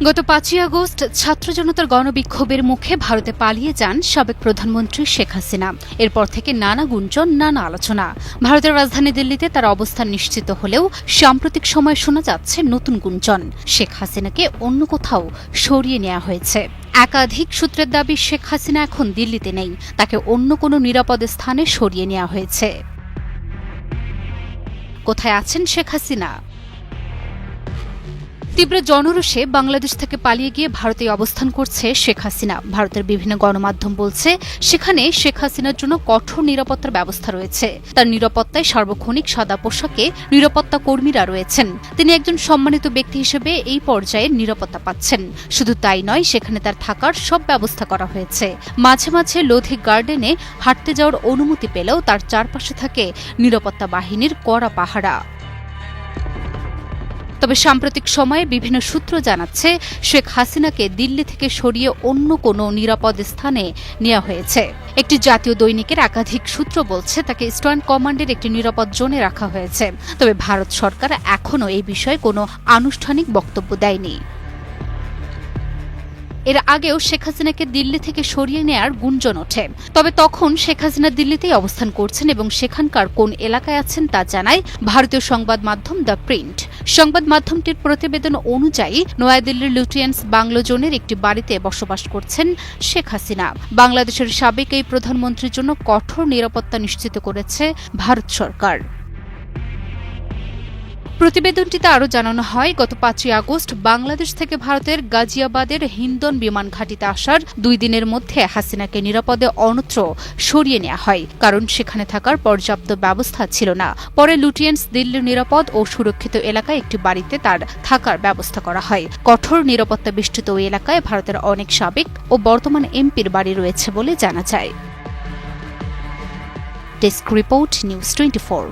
গত ৫ই আগস্ট ছাত্র জনতার গণবিক্ষোভের মুখে ভারতে পালিয়ে যান সাবেক প্রধানমন্ত্রী শেখ হাসিনা। এরপর থেকে নানা গুঞ্জন, নানা আলোচনা। ভারতের রাজধানী দিল্লিতে তার অবস্থান নিশ্চিত হলেও সাম্প্রতিক সময়ে শোনা যাচ্ছে নতুন গুঞ্জন। শেখ হাসিনাকে অন্য কোথাও সরিয়ে নেওয়া হয়েছে। একাধিক সূত্রের দাবি, শেখ হাসিনা এখন দিল্লিতে নেই, তাকে অন্য কোনো নিরাপদ স্থানে সরিয়ে নেওয়া হয়েছে। কোথায় আছেন শেখ হাসিনা? তীব্র জনরোষে বাংলাদেশ থেকে পালিয়ে গিয়ে ভারতে অবস্থান করছে শেখ হাসিনা। ভারতের বিভিন্ন গণমাধ্যম বলছে, সেখানে শেখ হাসিনার জন্য কঠোর নিরাপত্তার ব্যবস্থা রয়েছে। তার নিরাপত্তায় সার্বক্ষণিক সাদা পোশাকে নিরাপত্তা কর্মীরা রয়েছেন। তিনি একজন সম্মানিত ব্যক্তি হিসেবে এই পর্যায়ে নিরাপত্তা পাচ্ছেন। শুধু তাই নয়, সেখানে তার থাকার সব ব্যবস্থা করা হয়েছে। মাঝে মাঝে লোধি গার্ডেনে হাঁটতে যাওয়ার অনুমতি পেলেও তার চারপাশে থাকে নিরাপত্তা বাহিনীর কড়া পাহারা। তবে সাম্প্রতিক সময়ে বিভিন্ন সূত্র জানাচ্ছে, শেখ হাসিনাকে দিল্লি থেকে সরিয়ে অন্য কোনো নিরাপদ স্থানে নেওয়া হয়েছে। একটি জাতীয় দৈনিকের একাধিক সূত্র বলছে, তাকে ইস্টার্ন কমান্ডের একটি নিরাপদ জোনে রাখা হয়েছে। তবে ভারত সরকার এখনও এই বিষয়ে কোনো আনুষ্ঠানিক বক্তব্য দেয়নি। এর আগেও শেখ হাসিনাকে দিল্লি থেকে সরিয়ে নেয়ার গুঞ্জন ওঠে। তবে তখন শেখ হাসিনা দিল্লিতেই অবস্থান করছেন এবং সেখানকার কোন এলাকায় আছেন তা জানায় ভারতীয় সংবাদ মাধ্যম দ্য প্রিন্ট। সংবাদ মাধ্যমটির প্রতিবেদন অনুযায়ী নয়াদিল্লির লুটিয়েন্স বাংলো জোনের একটি বাড়িতে বসবাস করছেন শেখ হাসিনা। বাংলাদেশের সাবেক এই প্রধানমন্ত্রীর জন্য কঠোর নিরাপত্তা নিশ্চিত করেছে ভারত সরকার। প্রতিবেদনটিতে আরও জানানো হয়, গত ৫ই আগস্ট বাংলাদেশ থেকে ভারতের গাজিয়াবাদের হিন্দন বিমান ঘাঁটিতে আসার ২ দিনের মধ্যে হাসিনাকে নিরাপদে অন্যত্র সরিয়ে নেওয়া হয়, কারণ সেখানে থাকার পর্যাপ্ত ব্যবস্থা ছিল না। পরে লুটিয়েন্স দিল্লির নিরাপদ ও সুরক্ষিত এলাকায় একটি বাড়িতে তার থাকার ব্যবস্থা করা হয়। কঠোর নিরাপত্তা বেষ্টিত ওই এলাকায় ভারতের অনেক সাবেক ও বর্তমান এমপির বাড়ি রয়েছে বলে জানা যায়। Desk report, news 24।